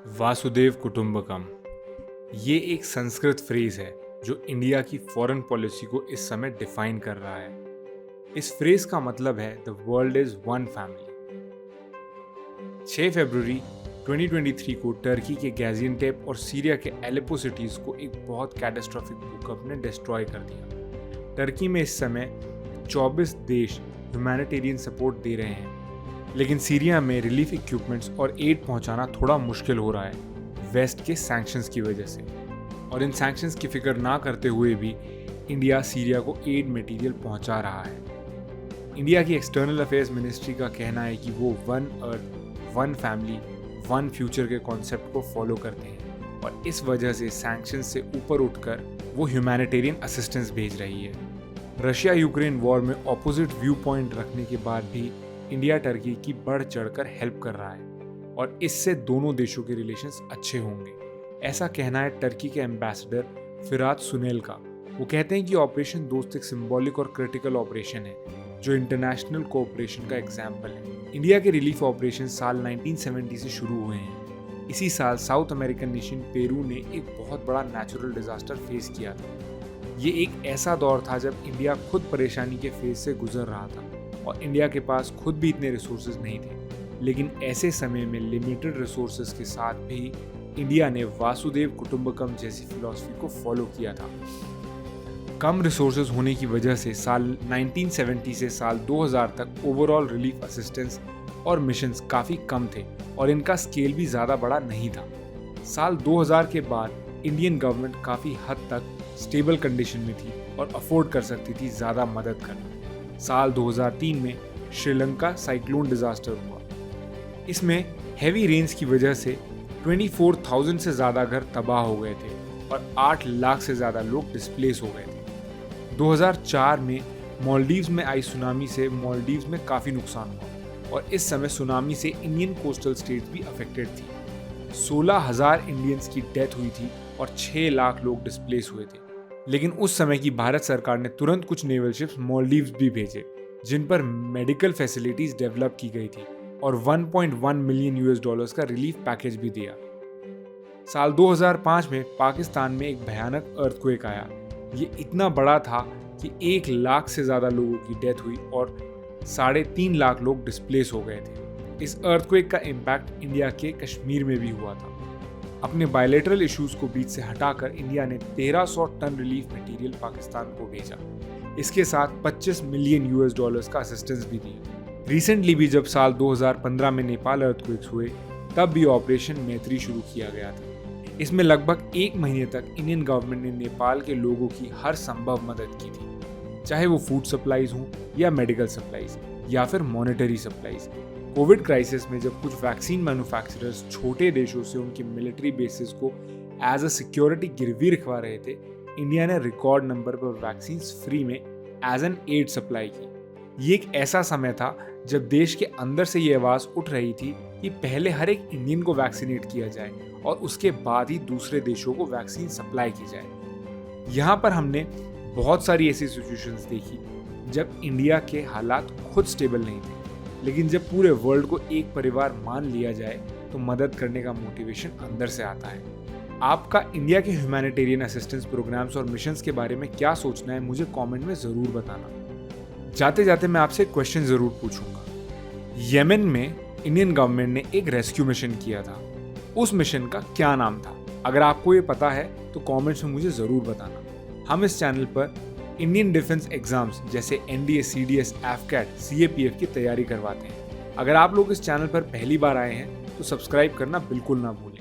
वासुदेव कुटुंबकम ये एक संस्कृत फ्रेज है जो इंडिया की फॉरेन पॉलिसी को इस समय डिफाइन कर रहा है। इस फ्रेज का मतलब है the world is one family. 6 फरवरी 2023 को टर्की के गाजियान्टेप और सीरिया के एलेपो सिटीज को एक बहुत कैटास्ट्रोफिक भूकंप ने डिस्ट्रॉय कर दिया। टर्की में इस समय 24 देश ह्यूमैनिटेरियन सपोर्ट दे रहे हैं, लेकिन सीरिया में रिलीफ इक्विपमेंट्स और एड पहुंचाना थोड़ा मुश्किल हो रहा है वेस्ट के सैंक्शंस की वजह से। और इन सैंक्शंस की फिक्र ना करते हुए भी इंडिया सीरिया को एड मटेरियल पहुंचा रहा है। इंडिया की एक्सटर्नल अफेयर्स मिनिस्ट्री का कहना है कि वो one earth, one family, one future के कॉन्सेप्ट को फॉलो करते हैं और इस वजह से सैंक्शंस से ऊपर उठकर वो ह्यूमैनिटेरियन असिस्टेंस भेज रही है। रशिया यूक्रेन वॉर में ऑपोजिट व्यू पॉइंट रखने के बाद भी इंडिया टर्की की बढ़ चढ़कर हेल्प कर रहा है और इससे दोनों देशों के रिलेशंस अच्छे होंगे, ऐसा कहना है टर्की के एम्बेसडर फिरात सुनेल का। वो कहते हैं कि ऑपरेशन दोस्त एक सिंबॉलिक और क्रिटिकल ऑपरेशन है जो इंटरनेशनल कोऑपरेशन का एग्जाम्पल है। इंडिया के रिलीफ ऑपरेशन साल 1970 से शुरू हुए हैं। इसी साल साउथ अमेरिकन नेशन पेरू ने एक बहुत बड़ा नेचुरल डिजास्टर फेस किया था। ये एक ऐसा दौर था जब इंडिया खुद परेशानी के फेज से गुजर रहा था और इंडिया के पास खुद भी इतने रिसोर्सेज नहीं थे, लेकिन ऐसे समय में लिमिटेड रिसोर्सेज के साथ भी इंडिया ने वासुदेव कुटुंबकम जैसी फिलॉसफी को फॉलो किया था। कम रिसोर्सेज होने की वजह से साल 1970 से साल 2000 तक ओवरऑल रिलीफ असिस्टेंस और मिशंस काफ़ी कम थे और इनका स्केल भी ज़्यादा बड़ा नहीं था। साल 2000 के बाद इंडियन गवर्नमेंट काफ़ी हद तक स्टेबल कंडीशन में थी और अफोर्ड कर सकती थी ज़्यादा मदद करना। साल 2003 में श्रीलंका साइक्लोन डिजास्टर हुआ। इसमें हैवी रेन्स की वजह से 24,000 से ज़्यादा घर तबाह हो गए थे और 8 लाख से ज़्यादा लोग डिस्प्लेस हो गए थे। 2004 में मालदीव्स में आई सुनामी से मालदीव्स में काफ़ी नुकसान हुआ और इस समय सुनामी से इंडियन कोस्टल स्टेट्स भी अफेक्टेड थी। 16,000 इंडियंस की डेथ हुई थी और 6 लाख लोग डिस्प्लेस हुए थे। लेकिन उस समय की भारत सरकार ने तुरंत कुछ नेवल शिप्स मालदीव्स भी भेजे जिन पर मेडिकल फैसिलिटीज डेवलप की गई थी और 1.1 मिलियन US$ का रिलीफ पैकेज भी दिया। साल 2005 में पाकिस्तान में एक भयानक अर्थक्वेक आया। ये इतना बड़ा था कि 1 लाख से ज़्यादा लोगों की डेथ हुई और 3.5 लाख लोग डिस्प्लेस हो गए थे। इस अर्थक्वेक का इम्पैक्ट इंडिया के कश्मीर में भी हुआ था। अपने बायलैटरल इश्यूज को बीच से हटाकर इंडिया ने 1300 टन रिलीफ मटेरियल पाकिस्तान को भेजा। इसके साथ 25 मिलियन US$ का असिस्टेंस भी दिया। रिसेंटली भी जब साल 2015 में नेपाल अर्थक्वेक्स हुए तब भी ऑपरेशन मैत्री शुरू किया गया था। इसमें लगभग 1 महीने तक इंडियन गवर्नमेंट ने नेपाल के लोगों की हर संभव मदद की थी, चाहे वो फूड सप्लाईज हों या मेडिकल सप्लाईज या फिर मॉनेटरी सप्लाईज। कोविड क्राइसिस में जब कुछ वैक्सीन मैन्युफैक्चरर्स छोटे देशों से उनके मिलिट्री बेसिस को एज अ सिक्योरिटी गिरवी रखवा रहे थे, इंडिया ने रिकॉर्ड नंबर पर वैक्सीन फ्री में एज एन एड सप्लाई की। ये एक ऐसा समय था जब देश के अंदर से ये आवाज़ उठ रही थी कि पहले हर एक इंडियन को वैक्सीनेट किया जाए और उसके बाद ही दूसरे देशों को वैक्सीन सप्लाई की जाए। यहाँ पर हमने बहुत सारी ऐसी सिचुएशंस देखी जब इंडिया के हालात खुद स्टेबल नहीं थे, लेकिन जब पूरे वर्ल्ड को एक परिवार मान लिया जाए तो मदद करने का मोटिवेशन अंदर से आता है। आपका इंडिया के ह्यूमैनिटेरियन असिस्टेंस प्रोग्राम्स और मिशंस के बारे में क्या सोचना है मुझे कमेंट में ज़रूर बताना। जाते जाते मैं आपसे क्वेश्चन ज़रूर पूछूंगा। येमेन में इंडियन गवर्नमेंट ने एक रेस्क्यू मिशन किया था, उस मिशन का क्या नाम था? अगर आपको ये पता है तो कॉमेंट्स में मुझे ज़रूर बताना। हम इस चैनल पर इंडियन डिफेंस एग्जाम्स जैसे NDA, CDS, AFCAT, CAPF की तैयारी करवाते हैं। अगर आप लोग इस चैनल पर पहली बार आए हैं तो सब्सक्राइब करना बिल्कुल ना भूलें।